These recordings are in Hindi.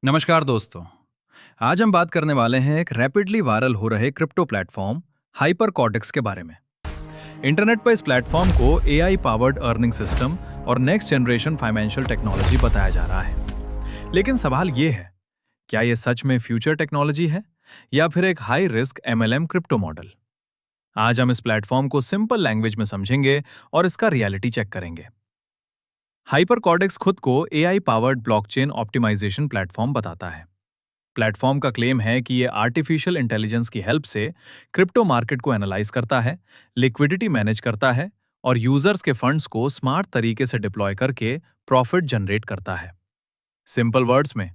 नमस्कार दोस्तों। आज हम बात करने वाले हैं एक रैपिडली वायरल हो रहे क्रिप्टो प्लेटफॉर्म हाइपर कॉर्टेक्स के बारे में। इंटरनेट पर इस प्लेटफॉर्म को एआई पावर्ड अर्निंग सिस्टम और नेक्स्ट जनरेशन फाइनेंशियल टेक्नोलॉजी बताया जा रहा है। लेकिन सवाल ये है, क्या ये सच में फ्यूचर टेक्नोलॉजी है या फिर एक high risk MLM crypto model? आज हम इस प्लेटफॉर्म को सिंपल लैंग्वेज में समझेंगे और इसका रियलिटी चेक करेंगे। हाइपर कॉर्टेक्स खुद को AI powered blockchain optimisation platform बताता है। प्लेटफॉर्म का क्लेम है कि ये आर्टिफिशियल इंटेलिजेंस की हेल्प से क्रिप्टो मार्केट को एनालाइज करता है, लिक्विडिटी मैनेज करता है और यूजर्स के फंड्स को स्मार्ट तरीके से डिप्लॉय करके प्रॉफिट जनरेट करता है। सिंपल वर्ड्स में,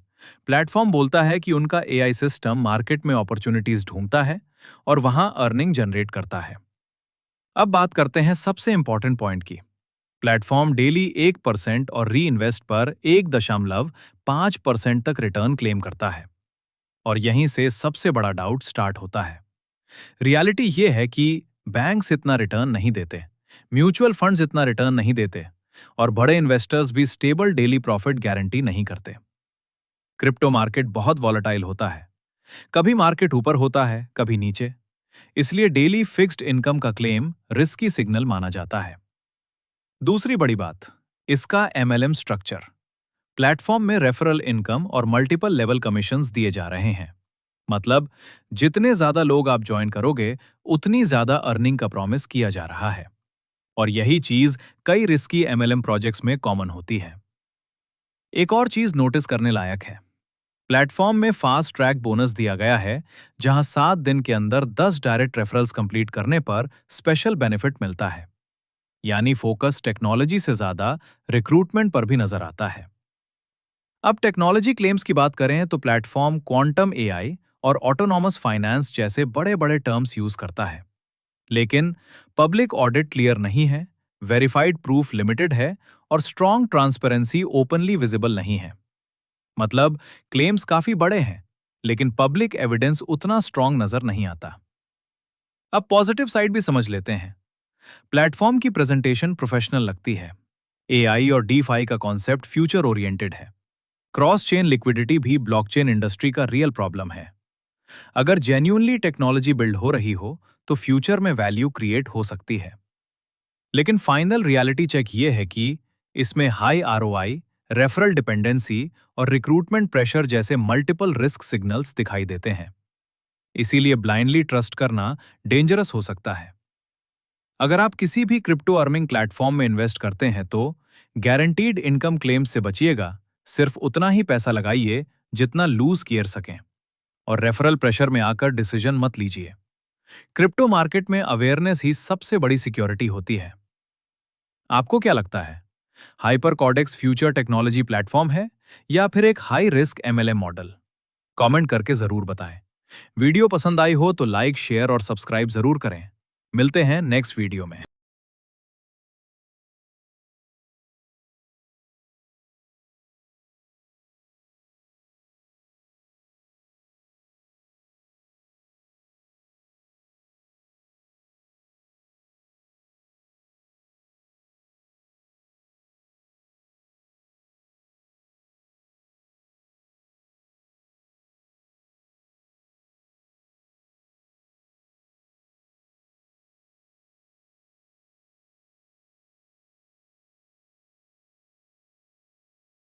प्लेटफॉर्म बोलता है कि उनका एआई सिस्टम मार्केट में अपॉर्चुनिटीज ढूंढता है और वहां अर्निंग जनरेट करता है। अब बात करते हैं सबसे इंपॉर्टेंट पॉइंट की। प्लेटफॉर्म डेली 1% और री इन्वेस्ट पर 1.5% तक रिटर्न क्लेम करता है। और यहीं से सबसे बड़ा डाउट स्टार्ट होता है। रियलिटी ये है कि बैंक्स इतना रिटर्न नहीं देते, म्यूचुअल फंड्स इतना रिटर्न नहीं देते और बड़े इन्वेस्टर्स भी स्टेबल डेली प्रॉफिट गारंटी नहीं करते। क्रिप्टो मार्केट बहुत वॉलेटाइल होता है, कभी मार्केट ऊपर होता है, कभी नीचे। इसलिए डेली फिक्स्ड इनकम का क्लेम रिस्की सिग्नल माना जाता है। दूसरी बड़ी बात, इसका एमएलएम स्ट्रक्चर। प्लेटफॉर्म में रेफरल इनकम और मल्टीपल लेवल कमीशंस दिए जा रहे हैं। मतलब जितने ज्यादा लोग आप ज्वाइन करोगे, उतनी ज्यादा अर्निंग का प्रॉमिस किया जा रहा है। और यही चीज कई रिस्की एमएलएम प्रोजेक्ट्स में कॉमन होती है। एक और चीज नोटिस करने लायक है, प्लेटफॉर्म में फास्ट ट्रैक बोनस दिया गया है, जहां 7 दिन के अंदर 10 डायरेक्ट रेफरल्स कंप्लीट करने पर स्पेशल बेनिफिट मिलता है। यानी फोकस टेक्नोलॉजी से ज्यादा रिक्रूटमेंट पर भी नजर आता है। अब टेक्नोलॉजी क्लेम्स की बात करें तो प्लेटफॉर्म क्वांटम एआई और ऑटोनॉमस फाइनेंस जैसे बड़े बड़े टर्म्स यूज करता है। लेकिन पब्लिक ऑडिट क्लियर नहीं है, वेरीफाइड प्रूफ लिमिटेड है और स्ट्रॉन्ग ट्रांसपेरेंसी ओपनली विजिबल नहीं है। मतलब क्लेम्स काफी बड़े हैं, लेकिन पब्लिक एविडेंस उतना स्ट्रॉन्ग नजर नहीं आता। अब पॉजिटिव साइड भी समझ लेते हैं। प्लेटफॉर्म की प्रेजेंटेशन प्रोफेशनल लगती है। एआई और डीफाई का कॉन्सेप्ट फ्यूचर ओरिएंटेड है। क्रॉस चेन लिक्विडिटी भी ब्लॉकचेन इंडस्ट्री का रियल प्रॉब्लम है। अगर जेन्युइनली टेक्नोलॉजी बिल्ड हो रही हो तो फ्यूचर में वैल्यू क्रिएट हो सकती है। लेकिन फाइनल रियलिटी चेक ये है कि इसमें हाई आरओआई, रेफरल डिपेंडेंसी और रिक्रूटमेंट प्रेशर जैसे मल्टीपल रिस्क सिग्नल्स दिखाई देते हैं। इसीलिए ब्लाइंडली ट्रस्ट करना डेंजरस हो सकता है। अगर आप किसी भी क्रिप्टो अर्निंग प्लेटफॉर्म में इन्वेस्ट करते हैं तो गारंटीड इनकम क्लेम से बचिएगा। सिर्फ उतना ही पैसा लगाइए जितना लूज किए सकें और रेफरल प्रेशर में आकर डिसीजन मत लीजिए। क्रिप्टो मार्केट में अवेयरनेस ही सबसे बड़ी सिक्योरिटी होती है। आपको क्या लगता है, hyper cortex future technology platform है या फिर एक high risk MLM model? Comment करके जरूर बताएं। वीडियो पसंद आई हो तो लाइक, शेयर और सब्सक्राइब जरूर करें। मिलते हैं नेक्स्ट वीडियो में।